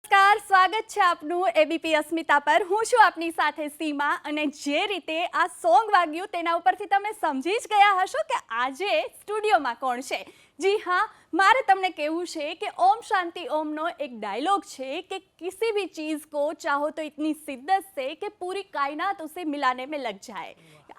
નમસ્કાર, સ્વાગત છે આપનું એબીપી અસ્મિતા પર. હું છું આપની સાથે સીમા અને જે રીતે આ સોંગ વાગ્યું તેના ઉપરથી તમે સમજી જ ગયા હશો કે આજે સ્ટુડિયોમાં કોણ છે. જી હા, મારે તમને કહેવું છે કે ઓમ શાંતિ ઓમનો એક ડાયલોગ છે કે કિસી भी चीज़ को चाहो तो इतनी शिद्दत से कि पूरी कायनात उसे मिलाने में लग जाए.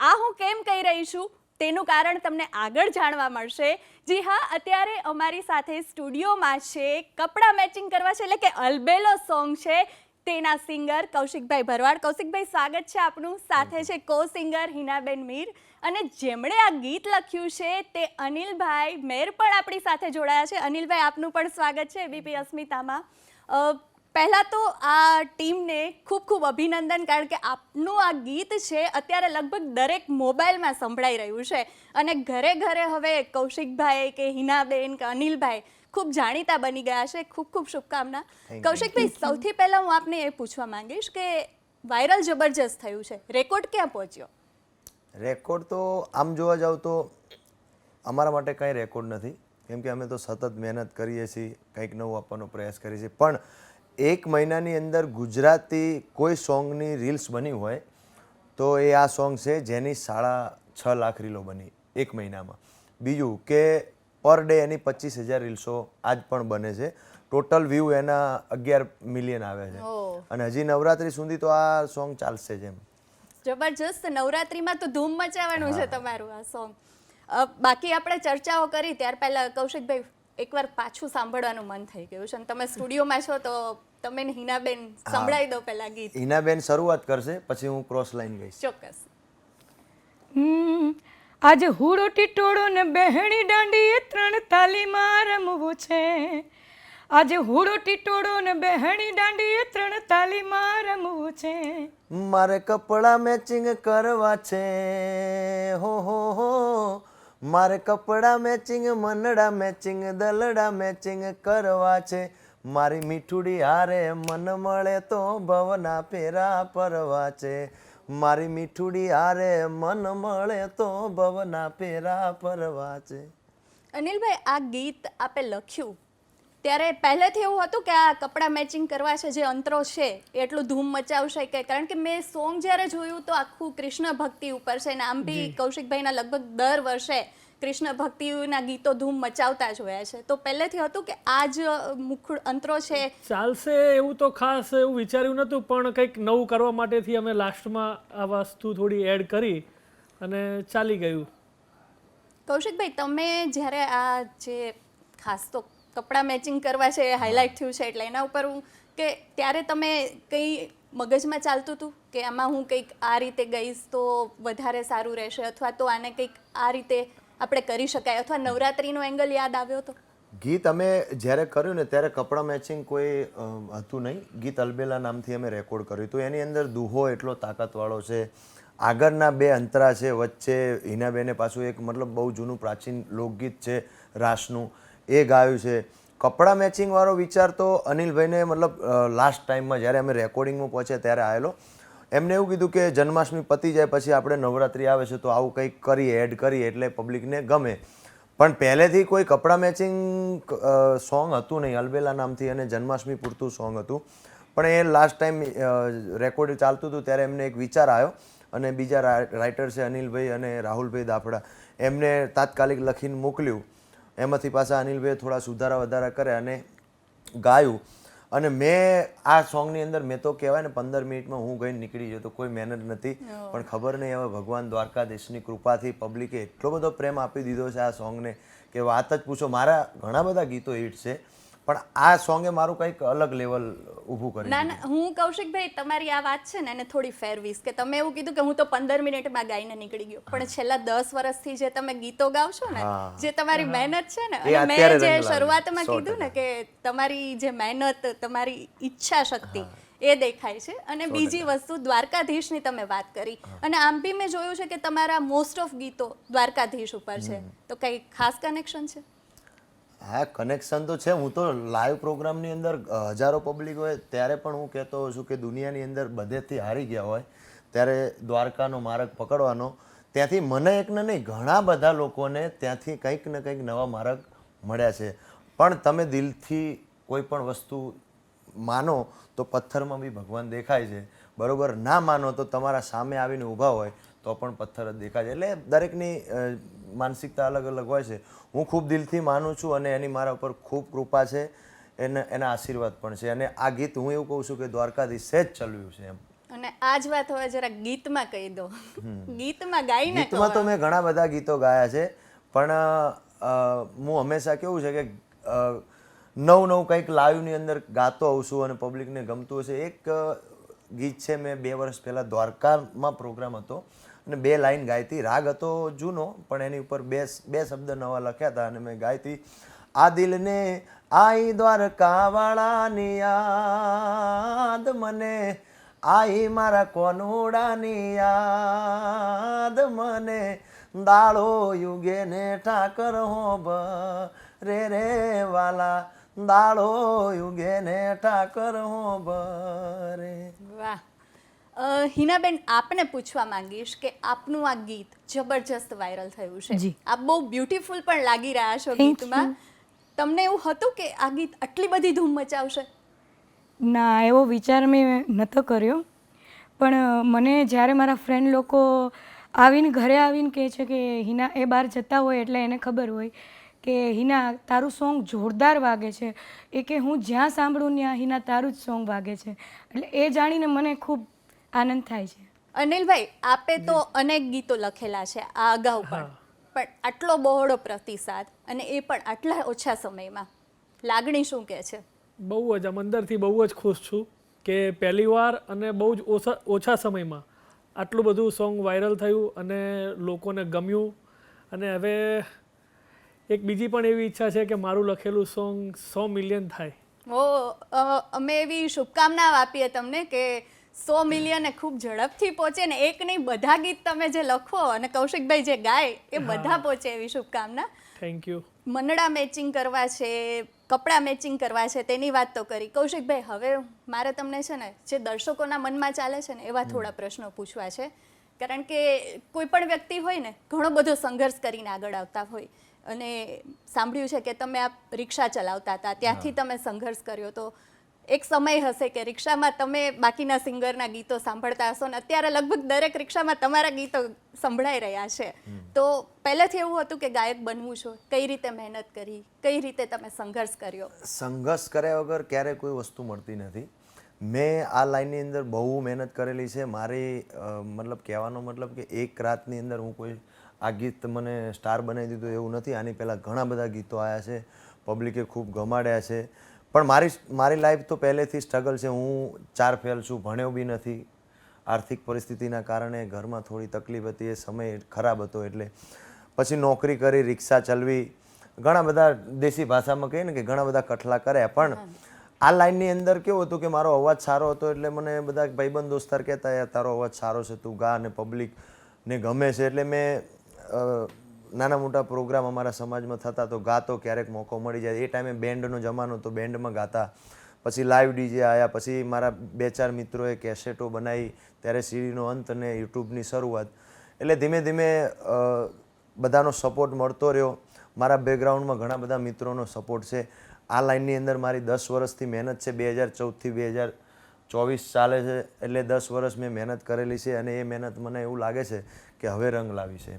આ હું કેમ કહી રહી છું તેનું કારણ તમને આગળ જાણવા મળશે. જી હા, અત્યારે અમારી સાથે સ્ટુડિયોમાં છે કપડાં મેચિંગ કરવા છે એટલે કે અલબેલો સોંગ છે તેના સિંગર કૌશિકભાઈ ભરવાડ. કૌશિકભાઈ, સ્વાગત છે આપનું. સાથે છે કો સિંગર હિનાબેન મીર અને જેમણે આ ગીત લખ્યું છે તે અનિલભાઈ મેર પણ આપણી સાથે જોડાયા છે. અનિલભાઈ, આપનું પણ સ્વાગત છે એબીપી અસ્મિતામાં. પહેલાં તો આ ટીમને ખૂબ ખૂબ અભિનંદન, કારણ કે આપનું આ ગીત છે અત્યારે લગભગ દરેક મોબાઈલમાં સંભળાઈ રહ્યું છે અને ઘરે ઘરે હવે કૌશિકભાઈ કે હિનાબેન કે અનિલભાઈ ખૂબ જાણીતા બની ગયા છે. ખૂબ ખૂબ શુભકામના. કૌશિકભાઈ, સૌથી પહેલાં હું આપને એ પૂછવા માંગીશ કે વાયરલ જબરજસ્ત થયું છે, રેકોર્ડ ક્યાં પહોંચ્યો? રેકોર્ડ તો આમ જોવા જાવ તો અમારા માટે કંઈ રેકોર્ડ નથી, કેમ કે અમે તો સતત મહેનત કરીએ છીએ, કંઈક નવું આપવાનો પ્રયાસ કરીએ છીએ. પણ એક મહિનાની અંદર ગુજરાતી કોઈ સોંગની રીલ્સ બની હોય તો એ આ સોંગ છે જેની 6.5 લાખ રીલો બની એક મહિનામાં. બીજું કે પર ડે એની 25,000 રીલ્સો આજ પણ બને છે. ટોટલ વ્યૂ એના 11 મિલિયન આવે છે અને હજી નવરાત્રી સુધી તો આ સોંગ ચાલશે જ. એમ જબરજસ્ત. નવરાત્રીમાં તો ધૂમ મચાવવાનું છે તમારું આ સોંગ. બાકી આપણે ચર્ચાઓ કરી ત્યાર પહેલા કૌશિકભાઈ એકવાર પાછું સાંભળવાનું મન થઈ ગયું છે અને તમે સ્ટુડિયોમાં છો તો તમે હિનાબેન સંભળાવી દો પહેલા ગીત. હિનાબેન શરૂઆત કરશે, પછી હું ક્રોસ લાઈન ગઈશ. ચોક્કસ. આજે હુડો ટીટોળો ને બહેણી દાંડીએ 3 તાલીમાં રમવું છે. આજે હુડો ટીટોળો ને બહેણી દાંડીએ 3 તાલીમાં રમવું છે. મારે કપડાં મેચિંગ કરવા છે, હો મારે કપડાં મેચિંગ, મનડા મેચિંગ, દલડા મેચિંગ કરવા છે. મારી મીઠુડી હારે મન મળે તો ભવના ફેરા પરવા છે. મારી મીઠુડી હારે મન મળે તો ભવના ફેરા પરવા છે. અનિલભાઈ, આ ગીત આપે લખ્યું ત્યારે પહેલેથી એવું હતું કે આ કપડાં મેચિંગ કરવા છે જે અંતરો છે એટલું ધૂમ મચાવશે કે? કારણ કે મેં સોંગ જ્યારે જોયું તો આખું કૃષ્ણ ભક્તિ ઉપર છે ને આમ બી કૌશિકભાઈના લગભગ દર વર્ષે કૃષ્ણ ભક્તિના ગીતો ધૂમ મચાવતા જ હોયા છે. તો પહેલેથી હતું કે આ જ મુખ્ય અંતરો છે ચાલશે એવું તો ખાસ એવું વિચાર્યું નહોતું, પણ કંઈક નવું કરવા માટેથી અમે લાસ્ટમાં આ વસ્તુ થોડી એડ કરી અને ચાલી ગયું. કૌશિકભાઈ, તમે જ્યારે આ જે ખાસ તો કપડાં મેચિંગ કરવા છે એ હાઇલાઇટ થયું છે એટલે એના ઉપર હું કે ત્યારે તમે કંઈ મગજમાં ચાલતું હતું કે આમાં હું કંઈક આ રીતે ગઈશ તો વધારે સારું રહેશે અથવા તો આને કંઈક આ રીતે આપણે કરી શકાય અથવા નવરાત્રીનો એંગલ યાદ આવ્યો હતો? ગીત અમે જ્યારે કર્યું ને ત્યારે કપડાં મેચિંગ કોઈ હતું નહીં. ગીત અલબેલા નામથી અમે રેકોર્ડ કર્યું હતું. એની અંદર દુહો એટલો તાકાતવાળો છે, આગળના 2 અંતરા છે, વચ્ચે હિનાબેને પાછું એક મતલબ બહુ જૂનું પ્રાચીન લોકગીત છે રાસનું, એ ગાયું છે. કપડાં મેચિંગવાળો વિચાર તો અનિલભાઈને મતલબ લાસ્ટ ટાઈમમાં જ્યારે અમે રેકોર્ડિંગમાં પહોંચ્યા ત્યારે આવેલો. એમને એવું કીધું કે જન્માષ્ટમી પતી જાય પછી આપણે નવરાત્રિ આવે છે તો આવું કંઈક કરીએ, એડ કરીએ એટલે પબ્લિકને ગમે. પણ પહેલેથી કોઈ કપડાં મેચિંગ સોંગ હતું નહીં, અલબેલા નામથી, અને જન્માષ્ટમી પૂરતું સોંગ હતું. પણ એ લાસ્ટ ટાઈમ રેકોર્ડ ચાલતું હતું ત્યારે એમને એક વિચાર આવ્યો અને બીજા રાઇટર છે અનિલભાઈ અને રાહુલભાઈ દાફડા, એમને તાત્કાલિક લખીને મોકલ્યું. એમાંથી પાછા અનિલભાઈએ થોડા સુધારા વધારા કર્યા અને ગાયું. અને મેં આ સોંગની અંદર મેં તો કહેવાય ને 15 મિનિટમાં હું ગઈને નીકળી ગયો તો કોઈ મહેનત નથી. પણ ખબર નહીં હવે ભગવાન દ્વારકાધીશની કૃપાથી પબ્લિકે એટલો બધો પ્રેમ આપી દીધો છે આ સોંગને કે વાત જ પૂછો. મારા ઘણા બધા ગીતો હિટ છે પણ આ સોંગે મારું કંઈક અલગ લેવલ ઊભું કર્યું. ના ના, હું કૌશિકભાઈ તમારી આ વાત છે ને એને થોડી ફેરવીશ કે તમે એવું કીધું કે હું તો 15 મિનિટમાં ગાઈને નીકળી ગયો, પણ છેલ્લા 10 વર્ષથી જે તમે ગીતો ગાવ છો ને, જે તમારી મહેનત છે ને, અને મેં જે શરૂઆતમાં કીધું ને કે તમારી જે મહેનત, તમારી ઈચ્છા શક્તિ એ દેખાય છે. અને બીજી વસ્તુ દ્વારકાધીશની તમે વાત કરી અને આમ બી મેં જોયું છે કે તમારા મોસ્ટ ઓફ ગીતો દ્વારકાધીશ ઉપર છે, તો કંઈ ખાસ કનેક્શન છે? હા, કનેક્શન તો છે. હું તો લાઈવ પ્રોગ્રામની અંદર હજારો પબ્લિક હોય ત્યારે પણ હું કહેતો હોઉં છું કે દુનિયાની અંદર બધેથી હારી ગયા હોય ત્યારે દ્વારકાનો માર્ગ પકડવાનો, ત્યાંથી મને એકને નહીં ઘણા બધા લોકોને ત્યાંથી કંઈક ને કંઈક નવા માર્ગ મળ્યા છે. પણ તમે દિલથી કોઈ પણ વસ્તુ માનો તો પથ્થરમાં બી ભગવાન દેખાય છે, બરોબર? ના માનો તો તમારા સામે આવીને ઊભા હોય તો પણ પથ્થર જ દેખાય છે. એટલે દરેકની માનસિકતા અલગ અલગ હોય છે. હું ખૂબ દિલથી માનું છું અને એની મારા ઉપર ખૂબ કૃપા છે, એના આશીર્વાદ પણ છે. અને આ ગીત હું એવું કહું છું કે દ્વારકાધીશે જ ચલાવ્યું છે એમ. અને આ જ વાત હવે જરા ગીતમાં કહી દો. ગીતમાં ગાઈને ગીતમાં તો મેં ઘણા બધા ગીતો ગાયા છે, પણ હું હંમેશા કેવું છે કે નવું કંઈક લાઈવની અંદર ગાતો હોઉં છું અને પબ્લિકને ગમતું હશે. એક ગીત છે, મેં 2 વર્ષ પહેલાં દ્વારકામાં પ્રોગ્રામ હતો અને 2 લાઈન ગાઈ હતી. રાગ હતો જૂનો, પણ એની ઉપર બે શબ્દ નવા લખ્યા હતા અને મેં ગાઈ હતી. આ દિલને આઈ દ્વારકાવાળાની યાદ, મને આઈ મારા કોનુડાની યાદ, મને દાળો યુગે ને ઠાકર હોબ રે વાલા, દાળો યુગે ને ઠાકર હોબ રે. વાહ. હિનાબેન, આપને પૂછવા માંગીશ કે આપનું આ ગીત જબરજસ્ત વાયરલ થયું છે. જી. આપ બહુ બ્યુટીફુલ પણ લાગી રહ્યા છો Thank ગીતમાં. તમને એવું હતું કે આ ગીત આટલી બધી ધૂમ મચાવશે? ના, એવો વિચાર મેં નહોતો કર્યો, પણ મને જ્યારે મારા ફ્રેન્ડ લોકો આવીને ઘરે આવીને કહે છે કે હિના, એ બહાર જતા હોય એટલે એને ખબર હોય કે હિના તારું સોંગ જોરદાર વાગે છે, એ કે હું જ્યાં સાંભળું ત્યાં હિના તારું જ સોંગ વાગે છે. એટલે એ જાણીને મને ખૂબ આનંદ થાય છે. અનિલભાઈ, આપે તો અનેક ગીતો લખેલા છે આ અગાઉ પણ આટલો બહોળો પ્રતિસાદ અને એ પણ આટલા ઓછા સમયમાં, લાગણી શું કહે છે? બહુ જ આમ અંદરથી બહુ જ ખુશ છું કે પહેલી વાર અને બહુ જ ઓછા સમયમાં આટલું બધું સોંગ વાયરલ થયું અને લોકોને ગમ્યું. અને હવે એક બીજી પણ એવી ઈચ્છા છે કે મારું લખેલું સોંગ 100 મિલિયન થાય. અમે એવી શુભકામનાઓ આપીએ તમને કે 100 મિલિયન ખૂબ ઝડપથી પહોંચે ને એક નહીં બધા ગીત તમે જે લખો અને કૌશિકભાઈ જે ગાય એ બધા પહોંચે એવી શુભકામના. Thank you. મનડા મેચિંગ કરવા છે, કપડાં મેચિંગ કરવા છે, તેની વાત તો કરી. કૌશિકભાઈ, હવે મારે તમને છે ને જે દર્શકોના મનમાં ચાલે છે ને એવા થોડા પ્રશ્નો પૂછવા છે. કારણ કે કોઈ પણ વ્યક્તિ હોય ને ઘણો બધો સંઘર્ષ કરીને આગળ આવતા હોય, અને સાંભળ્યું છે કે તમે આ રિક્ષા ચલાવતા હતા, ત્યાંથી તમે સંઘર્ષ કર્યો. તો એક સમય હશે કે રિક્ષામાં તમે બાકીના સિંગરના ગીતો સાંભળતા હશો ને અત્યારે લગભગ દરેક રિક્ષામાં તમારા ગીતો સંભળાઈ રહ્યા છે. તો પહેલેથી એવું હતું કે ગાયક બનવું છો? કઈ રીતે મહેનત કરી, કઈ રીતે તમે સંઘર્ષ કર્યો? સંઘર્ષ કર્યા વગર ક્યારેય કોઈ વસ્તુ મળતી નથી. મેં આ લાઈનની અંદર બહુ મહેનત કરેલી છે. મારી મતલબ કહેવાનો મતલબ કે એક રાતની અંદર હું કોઈ આ ગીત મને સ્ટાર બનાવી દીધું એવું નથી. આની પહેલાં ઘણા બધા ગીતો આવ્યા છે, પબ્લિકે ખૂબ ગમાડ્યા છે. પણ મારી લાઈફ તો પહેલેથી સ્ટ્રગલ છે. હું 4 ફેલ છું, ભણ્યો બી નથી. આર્થિક પરિસ્થિતિના કારણે ઘરમાં થોડી તકલીફ હતી, એ સમય ખરાબ હતો. એટલે પછી નોકરી કરી, રિક્ષા ચલાવી, ઘણા બધા દેશી ભાષામાં કહીએ ને કે ઘણા બધા કઠલા કર્યા. પણ આ લાઈનની અંદર કેવું હતું કે મારો અવાજ સારો હતો એટલે મને બધા ભાઈબંધ દોસ્તાર કહેતા યાર તારો અવાજ સારો છે, તું ગા, અને પબ્લિકને ગમે છે. એટલે મેં નાના મોટા પ્રોગ્રામ અમારા સમાજમાં થતા તો ગાતો, ક્યારેક મોકો મળી જાય. એ ટાઈમે બેન્ડનો જમાનો તો બેન્ડમાં ગાતા. પછી લાઈવ ડીજે આવ્યા, પછી મારા 2-4 મિત્રોએ કેસેટો બનાવી, ત્યારે સીડીનો અંત અને યુટ્યુબની શરૂઆત. એટલે ધીમે ધીમે બધાનો સપોર્ટ મળતો રહ્યો. મારા બેકગ્રાઉન્ડમાં ઘણા બધા મિત્રોનો સપોર્ટ છે. આ લાઈનની અંદર મારી 10 વર્ષથી મહેનત છે. 2014થી 2024 ચાલે છે, એટલે 10 વર્ષ મેં મહેનત કરેલી છે અને એ મહેનત મને એવું લાગે છે કે હવે રંગ લાવી છે.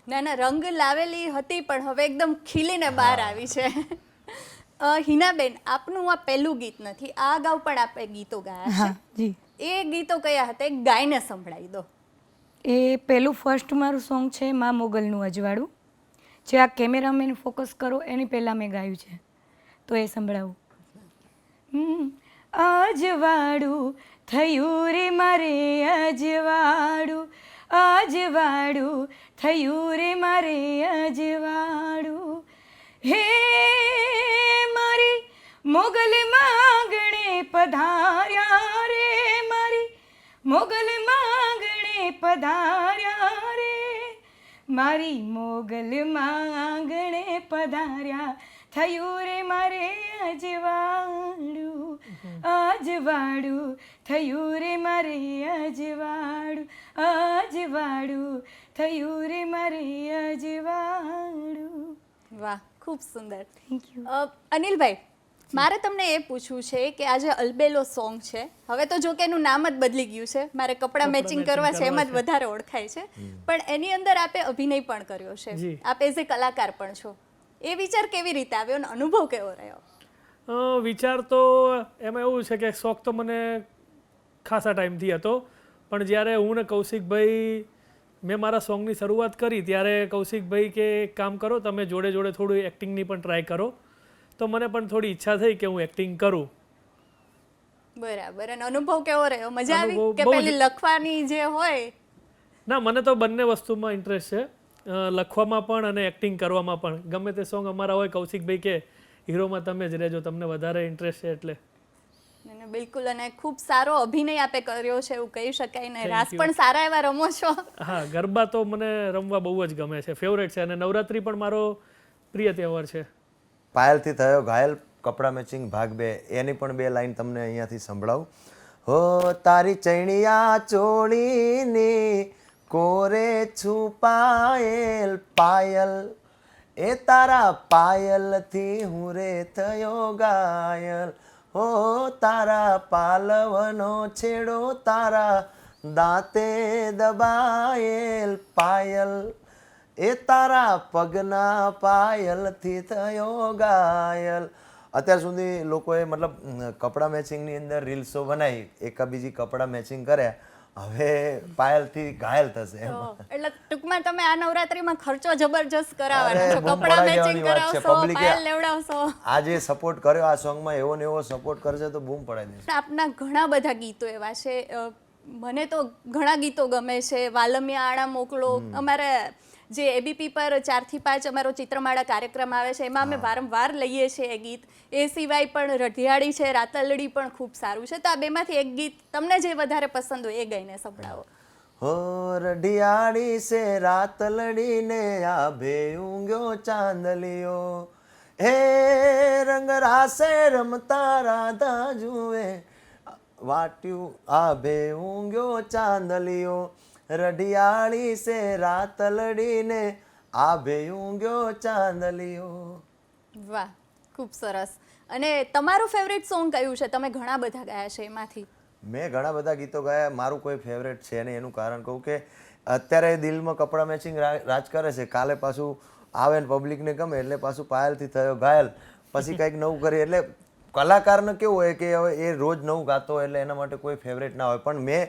ના, રંગ લાવેલી હતી પણ હવે એકદમ ખીલીને બહાર આવી છે. હિનાબેન, આપનું આ પહેલું ગીત નથી, આ અગાઉ પણ આપે ગીતો ગાયા હા જી. છે. એ ગીતો કયા હતા? એક ગાયને સંભળાવી દો. એ પહેલું ફર્સ્ટ મારું સોંગ છે મા મોગલનું અજવાળું, જે આ કેમેરામેન ફોકસ કરો એની પહેલાં મેં ગાયું છે, તો એ સંભળાવું. અજવાળું થયું રે મારે અજવાળું, અજવાળું થયું રે મારે અજવાળું, હે મારી મોગલ માંગણે પધાર્યા રે, મારી મોગલ માંગણે પધાર્યા રે, મારી મોગલ માંગણે પધાર્યા, થયું રે મારે અજવાળું, અજવાળું થયું રે મારે અજવાળું, અજવાળું થયું રે મારે અજવાળું. વાહ, ખૂબ સુંદર. Thank you. અનિલભાઈ, મારે તમને એ પૂછવું છે કે આ જે અલબેલો સોંગ છે, હવે તો જો કે એનું નામ જ બદલી ગયું છે, મારે કપડાં મેચિંગ કરવા છે એમ જ વધારે ઓળખાય છે, પણ એની અંદર આપે અભિનય પણ કર્યો છે, જી. આપ એઝ એ કલાકાર પણ છો. એ વિચાર કેવી રીતે આવ્યો અને અનુભવ કેવો રહ્યો? વિચાર તો એમાં એવું છે કે શોખ તો મને ખાસા ટાઈમથી હતો, પણ જ્યારે હું ને કૌશિકભાઈ મેં મારા સોંગની શરૂઆત કરી ત્યારે કૌશિકભાઈ કે એક કામ કરો, તમે જોડે જોડે થોડું એક્ટિંગની પણ ટ્રાય કરો, તો મને પણ થોડી ઈચ્છા થઈ કે હું એક્ટિંગ કરું. બરાબર. અને અનુભવ કેવો રહ્યો? મજા આવી અનુભવ કે બહુ જ- પેલી લખવાની જે હોય? ના, મને તો બંને વસ્તુમાં ઇન્ટરેસ્ટ છે, લખવામાં પણ અને એક્ટિંગ કરવામાં પણ. ગમે તે સોંગ અમારા હોય, કૌશિકભાઈ કે હીરોમાં તમે જ રહેજો, તમને વધારે ઇન્ટરેસ્ટ છે એટલે. અને બિલકુલ, અને ખૂબ સારો અભિનય આપે કર્યો છે એવું કહી શકાય ને. Thank raas you. પણ સારા એવા રમો છો. હા, ગરબા તો મને રમવા બહુ જ ગમે છે, ફેવરેટ છે, અને નવરાત્રી પણ મારો પ્રિય તહેવાર છે. પાયલથી થયો ઘાયલ કપડા મેચિંગ ભાગ 2, એની પણ 2 લાઈન તમને અહીંયાથી સંભળાવું. હો તારી ચૈણિયા ચોળીની કોરે છુપાયેલ પાયલ, એ તારા પાયલથી હું રે થયો ઘાયલ, હો તારા પાલવનો છેડો તારા દાંતે દબાયેલ પાયલ, એ તારા પગના પાયલથી થયો ઘાયલ. અત્યાર સુધી લોકોએ મતલબ કપડાં મેચિંગની અંદર રીલ્સો બનાવી, એકાબીજી કપડાં મેચિંગ કર્યા, હવે પાયલથી ઘાયલ થશે એમ. તો એટલે ટૂંકમાં તમે આ નવરાત્રીમાં ખર્ચો જબરજસ્ત કરાવવાનો અરે, છો, બૂમ કપડાં પડાઈ મેચિંગ દેવાની વાત છે. કરાવશો, Public એ પાયલ લેવડાવશો. આ જે સપોર્ટ કર્યો આ સોંગમાં, એવો ને એવો સપોર્ટ કરશે તો બૂમ પડાઈ દેશે. આપના ઘણા બધા ગીતો એવા છે, મને તો ઘણા ગીતો ગમે છે. વાલમિયા આણા મોકલો, અમારે જે એબીપી પર 4 થી 5 અમારો ચિત્રમાળા કાર્યક્રમ આવે છે, એમાં અમે વારંવાર લઈએ છીએ એ ગીત. એ સિવાય પણ રઢિયાળી છે, રાતલડી પણ ખૂબ સારું છે. તો આ બેમાંથી એક ગીત તમને જે વધારે પસંદ હોય એ ગાઈને સંભળાવો. હો રઢિયાળી સે રાત લડીને આભે ઊંઘ્યો ચાંદલિયો, હે રંગ રાસે રમતા રાધા જુએ વાટ્યું આભે ઊંઘ્યો ચાંદલિયો, રઢિયાળી સે રાત લડીને આભે ઊંઘ્યો ચાંદલિયો. વાહ, ખૂબ સરસ. અને તમારું ફેવરિટ સોંગ કયું છે? તમે ઘણા બધા ગાયા છે એમાંથી. મેં ઘણા બધા ગીતો ગાયા, મારું કોઈ ફેવરેટ છે નહીં. એનું કારણ કહું કે અત્યારે દિલમાં કપડા મેચિંગ રાજ કરે છે, કાલે પાછું આવે ને પબ્લિકને ગમે એટલે પાછું પાયલથી થયો ઘાયલ, પછી કંઈક નવું કરીએ. એટલે કલાકારને કેવું હોય કે હવે એ રોજ નવું ગાતો હોય એટલે એના માટે કોઈ ફેવરેટ ના હોય. પણ મેં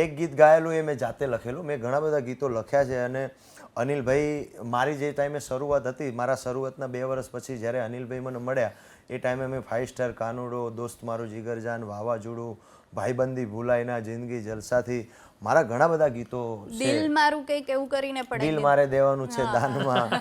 એક ગીત ગાયેલું એ મેં જાતે લખેલું. મેં ઘણા બધા ગીતો લખ્યા છે, અને અનિલભાઈ મારી જે ટાઈમે શરૂઆત હતી, મારા શરૂઆતના 2 વર્ષ પછી જ્યારે અનિલભાઈ મને મળ્યા એ ટાઈમે મેં 5 સ્ટાર, કાનુડો, દોસ્ત મારું જીગરજાન, વાવાઝોડું, ભાઈબંધી ભૂલાઈ ના, જિંદગી જલસાથી, મારા ઘણા બધા ગીતો છે. દિલ મારું કંઈક એવું કરીને પડે. દિલ મારે દેવાનું છે દાનમાં,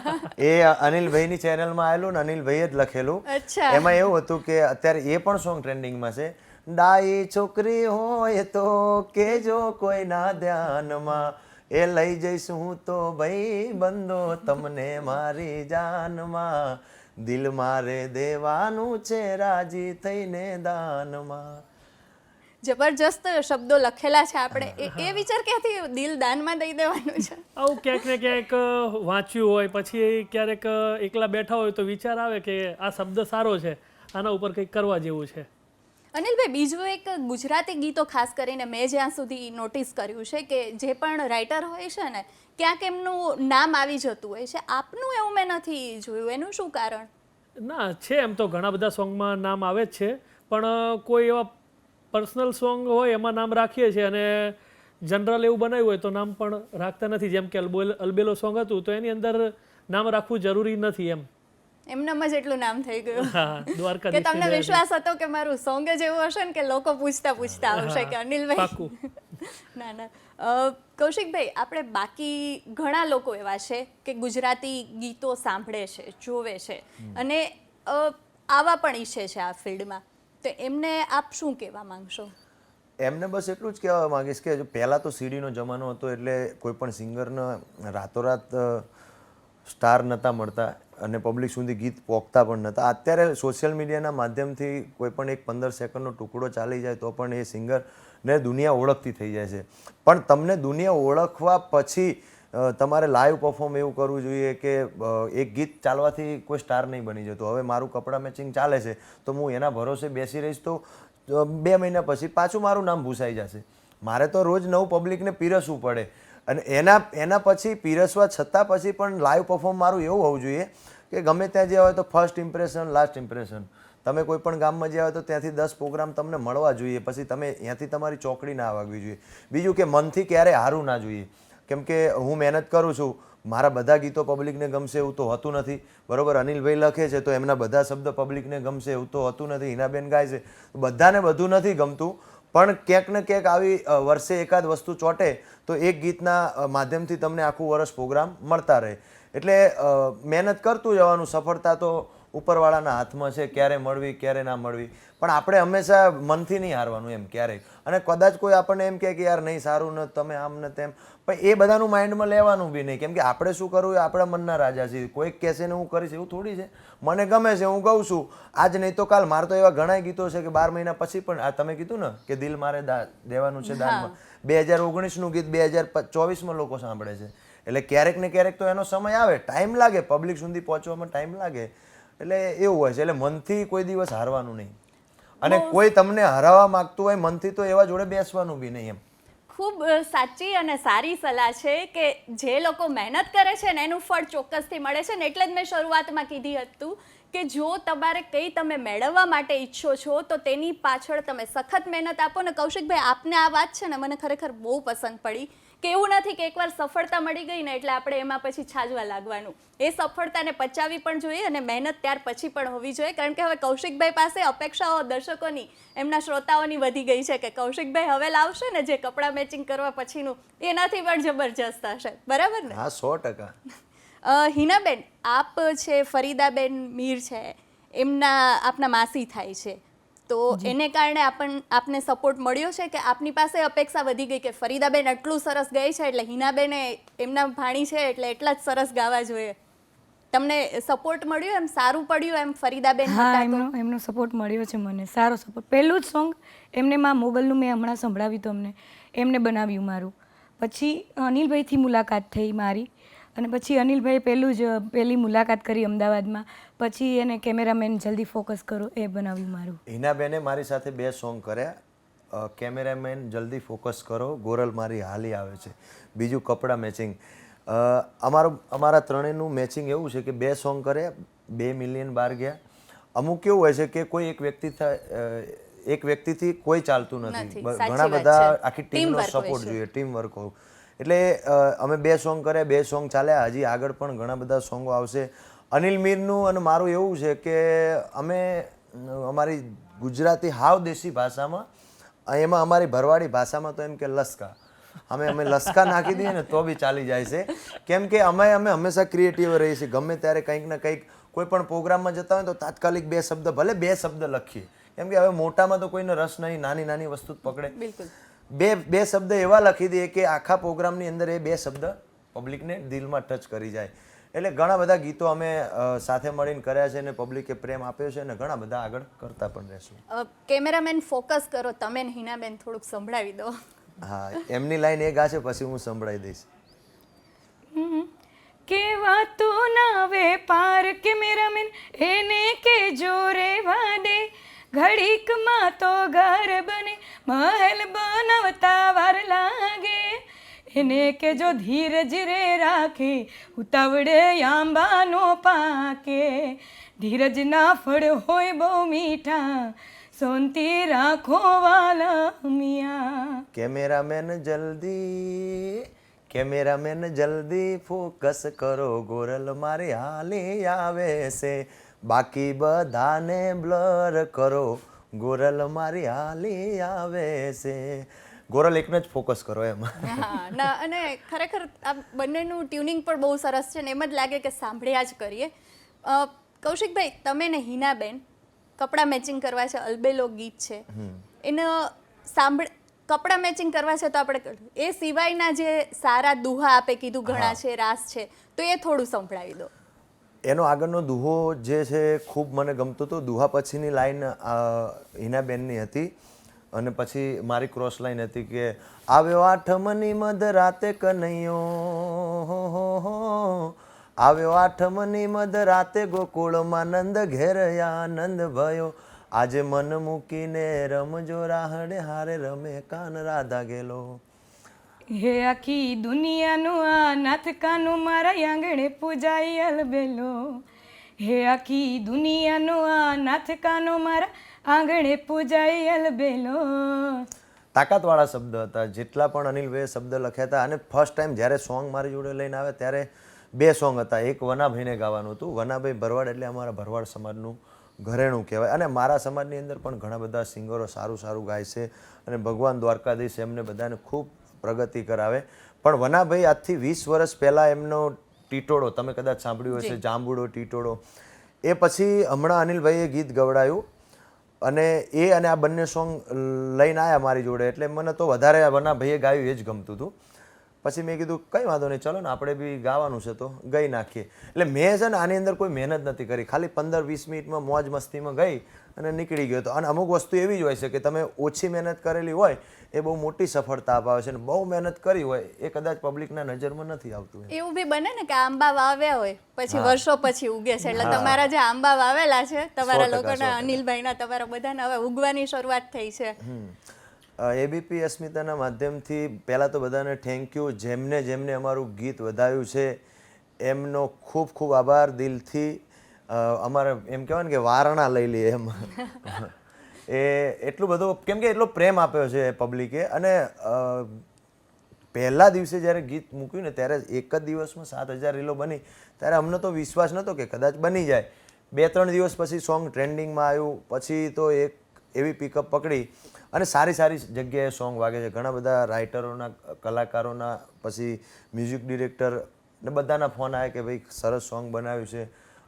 એ અનિલભાઈની ચેનલમાં આવેલું ને અનિલભાઈએ જ લખેલું. અચ્છા. એમાં એવું હતું કે અત્યારે એ પણ સોંગ ટ્રેન્ડિંગમાં છે. ડાઈ છોકરી હોય તો કેજો કોઈના ધ્યાનમાં, એ લઈ જઈશ હું તો ભાઈ બંધો તમને મારી જાનમાં, દિલ મારે દેવાનું છે રાજી થઈને દાનમાં. જબરજસ્ત શબ્દો લખેલા છે આપણે. એ વિચાર ક્યાંથી દિલ દાનમાં દઈ દેવાનું છે? આવું ક્યાંક ને ક્યાંક વાંચ્યું હોય, પછી ક્યારેક એકલા બેઠા હોય તો વિચાર આવે કે આ શબ્દ સારો છે, આના ઉપર કંઈક કરવા જેવું છે. અનિલભાઈ, બીજું એક ગુજરાતી ગીતો ખાસ કરીને મેં જ્યાં સુધી નોટિસ કર્યું છે કે જે પણ રાઇટર હોય છે ને, ક્યાંક એમનું નામ આવી જતું હોય છે. આપનું એવું મેં નથી જોયું, એનું શું કારણ? ના, છે એમ તો ઘણા બધા સોંગમાં નામ આવે જ છે, પણ કોઈ એવા પર્સનલ સોંગ હોય એમાં નામ રાખીએ છીએ, અને જનરલ એવું બનાવ્યું હોય તો નામ પણ રાખતા નથી. જેમ કે અલબેલો સોંગ હતું તો એની અંદર નામ રાખવું જરૂરી નથી એમ. એમનામ જ એટલું નામ થઈ ગયું હા, કે દ્વારકાધીશ તમને વિશ્વાસ હતો કે મારું સોંગ જ એવું હશે ને કે લોકો પૂછતા આવશે કે અનિલભાઈ. પાક્કું. ના ના, કૌશિકભાઈ, આપણે બાકી ઘણા લોકો એવા છે કે ગુજરાતી ગીતો સાંભળે છે, જોવે છે, અને આવા પણ ઈચ્છે છે આ ફિલ્ડમાં, તો એમને આપ શું કહેવા માંગશો? એમને બસ એટલું જ કહેવા માંગીશ કે પહેલાં તો સીડીનો જમાનો હતો, એટલે કોઈ પણ સિંગરને રાતોરાત સ્ટાર નહોતા મળતા અને પબ્લિક સુધી ગીત પહોંચતા પણ નહોતા. અત્યારે સોશિયલ મીડિયાના માધ્યમથી કોઈ પણ એક 15 સેકન્ડનો ટુકડો ચાલી જાય તો પણ એ સિંગરને દુનિયા ઓળખતી થઈ જાય છે. પણ તમને દુનિયા ઓળખવા પછી તમારે લાઈવ પરફોર્મ એવું કરવું જોઈએ કે એક ગીત ચાલવાથી કોઈ સ્ટાર નહીં બની જતું. હવે મારું કપડાં મેચિંગ ચાલે છે તો હું એના ભરોસે બેસી રહીશ તો 2 મહિના પછી પાછું મારું નામ ભૂસાઈ જશે. મારે તો રોજ નવું પબ્લિકને પીરસવું પડે અને એના પછી પીરસવા છતાં પછી પણ લાઈવ પરફોર્મ મારું એવું હોવું જોઈએ કે ગમે ત્યાં જે હોય તો ફર્સ્ટ ઇમ્પ્રેશન લાસ્ટ ઇમ્પ્રેશન. તમે કોઈ પણ ગામમાં જ્યાં હોય તો ત્યાંથી 10 પ્રોગ્રામ તમને મળવા જોઈએ, પછી તમે ત્યાંથી તમારી ચોકડી ના વાગવી જોઈએ. બીજું કે મનથી ક્યારેય હારું ના જોઈએ, કેમ કે હું મહેનત કરું છું, મારા બધા ગીતો પબ્લિકને ગમશે એવું તો હોતું નથી, બરોબર. અનિલભાઈ લખે છે તો એમના બધા શબ્દ પબ્લિકને ગમશે એવું તો હોતું નથી. હિનાબેન ગાય છે, બધાને બધું નથી ગમતું, પણ ક્યાંક ને ક્યાંક આવી વર્ષે એકાદ વસ્તુ ચોટે તો એક ગીતના માધ્યમથી તમને આખું વર્ષ પ્રોગ્રામ મળતા રહે. એટલે મહેનત કરતું જવાનું, સફળતા તો ઉપરવાળાના હાથમાં છે, ક્યારે મળવી ક્યારે ના મળવી, પણ આપણે હંમેશા મનથી નહીં હારવાનું એમ ક્યારેય. અને કદાચ કોઈ આપણને એમ કહે કે યાર નહીં સારું ન તમે આમ ને તેમ, પણ એ બધાનું માઇન્ડમાં લેવાનું બી નહીં, કેમ કે આપણે શું કરવું એ આપણા મનના રાજા છીએ. કોઈક કહેશે ને હું કરીશ એવું થોડી છે. મને ગમે છે હું ગાઉં છું, આજ નહીં તો કાલ. મારે તો એવા ઘણા ગીતો છે કે 12 મહિના પછી પણ, આ તમે કીધું ને કે દિલ મારે દેવાનું છે દાનમાં, 2019નું ગીત 2024માં લોકો સાંભળે છે. એટલે ક્યારેક ને ક્યારેક તો એનો સમય આવે, ટાઈમ લાગે, પબ્લિક સુધી પહોંચવામાં ટાઈમ લાગે. એટલે એવું હોય છે. એટલે મનથી કોઈ દિવસ હારવાનું નહીં, અને કોઈ તમને હરાવવા માંગતું હોય મનથી તો એવા જોડે બેસવાનું બી નહીં એમ. ખૂબ સાચી અને સારી સલાહ છે કે જે લોકો મહેનત કરે છે ને એનું ફળ ચોક્કસથી મળે છે ને. એટલે જ મેં શરૂઆતમાં કીધી હતું કે જો તમારે કંઈ તમે મેળવવા માટે ઈચ્છો છો તો તેની પાછળ તમે સખત મહેનત આપો ને. કૌશિકભાઈ, આપને આ વાત છે ને મને ખરેખર બહુ પસંદ પડી કે એવું નથી કે એકવાર સફળતા મળી ગઈ ને એટલે આપણે એમાં પછી છાજવા લાગવાનું. એ સફળતાને પચાવી પણ જોઈએ અને મહેનત ત્યાર પછી પણ હોવી જોઈએ, કારણ કે હવે કૌશિકભાઈ પાસે અપેક્ષાઓ દર્શકોની, એમના શ્રોતાઓની વધી ગઈ છે કે કૌશિકભાઈ હવે લાવશે ને જે કપડાં મેચિંગ કરવા પછીનું, એનાથી પણ જબરજસ્ત હશે, બરાબર ને? હા, 100%. હિનાબેન, આપ છે, ફરીદાબેન મીર છે, આપના માસી થાય છે, તો એને કારણે આપને સપોર્ટ મળ્યો છે કે આપની પાસે અપેક્ષા વધી ગઈ કે ફરીદાબેન આટલું સરસ ગાય છે એટલે હિનાબેને એમના ભાણી છે એટલે એટલા જ સરસ ગાવા જોઈએ? તમને સપોર્ટ મળ્યો, એમ સારું પડ્યું એમ ફરીદાબેન? હા, એમનો સપોર્ટ મળ્યો છે મને, સારો સપોર્ટ. પહેલું જ સોંગ એમને મોગલનું મેં હમણાં સંભળાવ્યું હતું, એમને બનાવ્યું મારું. પછી અનિલભાઈથી મુલાકાત થઈ મારી, અને પછી અનિલભાઈએ પહેલી મુલાકાત કરી અમદાવાદમાં. પછી એને કેમેરામેન જલ્દી ફોકસ કરો એ બનાવ્યું મારું. હિનાબેને મારી સાથે 2 સોંગ કર્યા, કેમેરામેન જલ્દી ફોકસ કરો, ગોરલ મારી હાલી આવે છે, બીજું કપડાં મેચિંગ. અમારા ત્રણેયનું મેચિંગ એવું છે કે 2 સોંગ કર્યા, 2 મિલિયન બહાર ગયા. અમુક કેવું હોય છે કે કોઈ એક વ્યક્તિથી કોઈ ચાલતું નથી, ઘણા બધા આખી ટીમનો સપોર્ટ જોઈએ, ટીમ વર્ક હોવું. એટલે અમે 2 સોંગ કર્યા, 2 સોંગ ચાલ્યા, હજી આગળ પણ ઘણા બધા સોંગો આવશે. અનિલ મીરનું અને મારું એવું છે કે અમે અમારી ગુજરાતી હાવ દેશી ભાષામાં, એમાં અમારી ભરવાડી ભાષામાં તો એમ કે લસકા, અમે લસકા નાખી દઈએ ને તો બી ચાલી જાય છે, કેમ કે અમે હંમેશા ક્રિએટિવ રહીએ છીએ. ગમે ત્યારે કંઈક ને કંઈક કોઈ પણ પ્રોગ્રામમાં જતા હોય તો તાત્કાલિક 2 શબ્દ, ભલે 2 શબ્દ લખીએ, કેમ કે હવે મોટામાં તો કોઈને રસ નહીં, નાની નાની વસ્તુ જ પકડે. બિલકુલ. બે શબ્દ એવા લખી દઈએ કે આખા પ્રોગ્રામની અંદર એ 2 શબ્દ પબ્લિકને દિલમાં ટચ કરી જાય. એટલે ઘણા બધા ગીતો અમે સાથે મળીને કર્યા છે અને પબ્લિકે પ્રેમ આપ્યો છે અને ઘણા બધા આગળ કરતા પણ રહેશું. કેમેરામેન ફોકસ કરો, તમે હિનાબેન થોડુંક સંભળાવી દો. હા, એમની લાઈન એ ગાશે પછી હું સંભળાવી દઈશ. કેવા તો ના વેપાર કેમેરામેન એને કે જોરે વાદે, ઘડીકમાં તો ઘર બને મહેલ બનાવતા વાર લાગે, એને કે જો ધીરજ રે રાખે ઉતાવળે આંબાનો પાકે, ધીરજ ના ફળ હોય બહુ મીઠા સોનતી રાખો વાલા મિયા. કેમેરામેન જલ્દી ફોકસ કરો, ગોરલ મારી હાલી આવે છે, બાકી બધાને બ્લર કરો, ગોરલ મારી હાલી આવે છે. ગોરલ એકને જ ફોકસ કરો એમ. ના, અને ખરેખર આ બંનેનું ટ્યુનિંગ પણ બહુ સરસ છે ને એમ જ લાગે કે સાંભળ્યા જ કરીએ. કૌશિકભાઈ, તમે ને હિનાબેન કપડાં મેચિંગ કરવા છે, અલબેલો ગીત છે, એને કપડાં મેચિંગ કરવા છે તો આપણે એ સિવાયના જે સારા દુહા આપે કીધું ઘણા છે, રાસ છે, તો એ થોડું સંભળાવી દો. એનો આગળનો દુહો જે છે ખૂબ મને ગમતો હતો. દુહા પછીની લાઈન હિનાબેનની હતી, અને પછી મારી ક્રોસ લાઈન હતી કે આવ્યો આઠમની મધ રાતે કનૈયો, આવ્યો આઠમની મધ રાતે ગોકુળમાં નંદ ઘેર આનંદ ભયો, આજે મન મૂકીને રમજો રાહડે હારે રમે કાન રાધા ગેલો. હે આખી દુનિયાનું આ નાથકાનું મારા આંગણે પૂજાઈ અલબેલો, હે આખી દુનિયાનું આ નાથકાનું મારા આંગણે પૂજાઈ અલબેલો. તાકાતવાળા શબ્દ હતા. જેટલા પણ અનિલભાઈએ શબ્દ લખ્યા હતા, અને ફર્સ્ટ ટાઈમ જ્યારે સોંગ મારી જોડે લઈને આવે ત્યારે 2 સોંગ હતા. એક વનાભાઈને ગાવાનું હતું. વનાભાઈ ભરવાડ એટલે અમારા ભરવાડ સમાજનું ઘરેણું કહેવાય, અને મારા સમાજની અંદર પણ ઘણા બધા સિંગરો સારું સારું ગાય છે, અને ભગવાન દ્વારકાધીશ એમને બધાને ખૂબ પ્રગતિ કરાવે. પણ વનાભાઈ આજથી 20 વર્ષ પહેલાં એમનો ટીટોળો, તમે કદાચ સાંભળ્યું હશે, જાંબુડો ટીટોળો, એ પછી હમણાં અનિલભાઈએ ગીત ગવડાયું, અને એ અને આ બંને સોંગ લઈને આવ્યા મારી જોડે. એટલે મને તો વધારે વનાભાઈએ ગાયું એ જ ગમતું હતું. પછી મેં કીધું કંઈ વાંધો નહીં, ચલો ને આપણે બી ગાવાનું છે તો ગઈ નાખીએ. એટલે મેં છે ને આની અંદર કોઈ મહેનત નથી કરી, ખાલી 15-20 મિનિટમાં મોજ મસ્તીમાં ગઈ અને નીકળી ગયો હતો. અને અમુક વસ્તુ એવી જ હોય છે કે તમે ઓછી મહેનત કરેલી હોય એ બહુ મોટી સફળતા અપાવે છે, અને બહુ મહેનત કરી હોય એ કદાચ પબ્લિકના નજરમાં નથી આવતું. એવું બી બને ને કે આંબા વાવ્યા હોય પછી વર્ષો પછી ઉગે છે, એટલે તમારા જે આંબા વાવેલા છે તમારા લોકોના, અનિલભાઈના, તમારા બધાના હવે ઉગવાની શરૂઆત થઈ છે. એબીપી અસ્મિતાના માધ્યમથી પહેલાં તો બધાને થેન્ક યુ. જેમને જેમને અમારું ગીત વધાવ્યું છે એમનો ખૂબ ખૂબ આભાર દિલથી. અમારે એમ કહેવાય ને કે વારણા લઈ લઈએ એમ, એ એટલું બધું, કેમ કે એટલો પ્રેમ આપ્યો છે પબ્લિકે. અને પહેલા દિવસે જ્યારે ગીત મૂક્યું ને ત્યારે એક જ દિવસમાં 7,000 રીલો બની, ત્યારે અમને તો વિશ્વાસ નહોતો કે કદાચ બની જાય. 2-3 દિવસ પછી સોંગ ટ્રેન્ડિંગમાં આવ્યું, પછી તો એક એવી પિકઅપ પકડી, અને સારી સારી જગ્યાએ સોંગ વાગે છે. ઘણા બધા રાઇટરોના, કલાકારોના, પછી મ્યુઝિક ડિરેક્ટર ને બધાના ફોન આવે કે ભાઈ સરસ સોંગ બનાવ્યું છે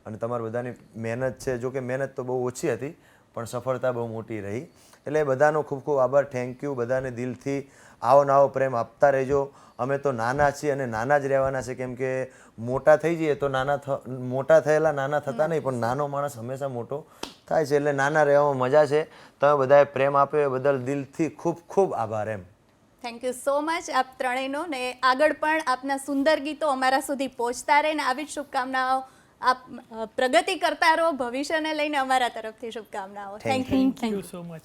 અને તમારી બધાની મહેનત છે. જો કે મહેનત તો બહુ ઓછી હતી પણ સફળતા બહુ મોટી રહી. એટલે બધાનો ખૂબ ખૂબ આભાર, થેન્ક યુ. બધાને દિલથી આવો નવો પ્રેમ આપતા રહેજો. અમે તો નાના છીએ અને નાના જ રહેવાના છે, કેમ કે મોટા થઈ જઈએ તો મોટા થયેલા નાના થતા નહીં, પણ નાનો માણસ હંમેશા મોટો થાય છે. એટલે નાના રહેવામાં મજા છે. તમે બધાએ પ્રેમ આપ્યો એ બદલ દિલથી ખૂબ ખૂબ આભાર. એમ થેન્ક યુ સો મચ આપ ત્રણેયનો, ને આગળ પણ આપના સુંદર ગીતો અમારા સુધી પહોંચતા રહે, ને આવી જ શુભકામનાઓ. આપ પ્રગતિ કરતા રહો, ભવિષ્યને લઈને અમારા તરફથી શુભકામનાઓ. Thank you. Thank you so much.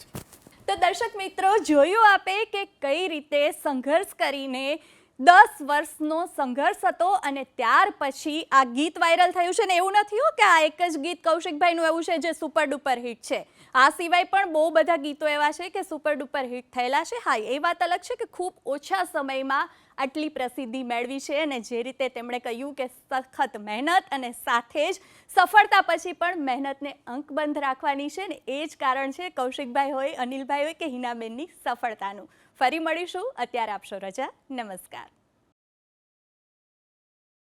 તો દર્શક મિત્રો, જોયું આપે કે કઈ રીતે સંઘર્ષ કરીને 10 વર્ષનો સંઘર્ષ હતો અને ત્યાર પછી આ ગીત વાયરલ થયું છે. ને એવું નથી હો કે આ એક જ ગીત કૌશિકભાઈનું એવું છે જે સુપર ડુપર હિટ છે. આ સિવાય પણ બહુ બધા ગીતો એવા છે કે સુપર ડુપર હિટ થયેલા છે. હા, એ વાત અલગ છે કે ખૂબ ઓછા સમયમાં આટલી પ્રસિદ્ધિ મેળવી છે, અને જે રીતે તેમણે કહ્યું કે સખત મહેનત અને સાથે જ સફળતા પછી પણ મહેનતને અંકબંધ રાખવાની છે, ને એ જ કારણ છે કૌશિકભાઈ હોય, અનિલભાઈ હોય કે હિનાબેનની સફળતાનું. ફરી મળીશું. અત્યારે આપશો રજા. નમસ્કાર.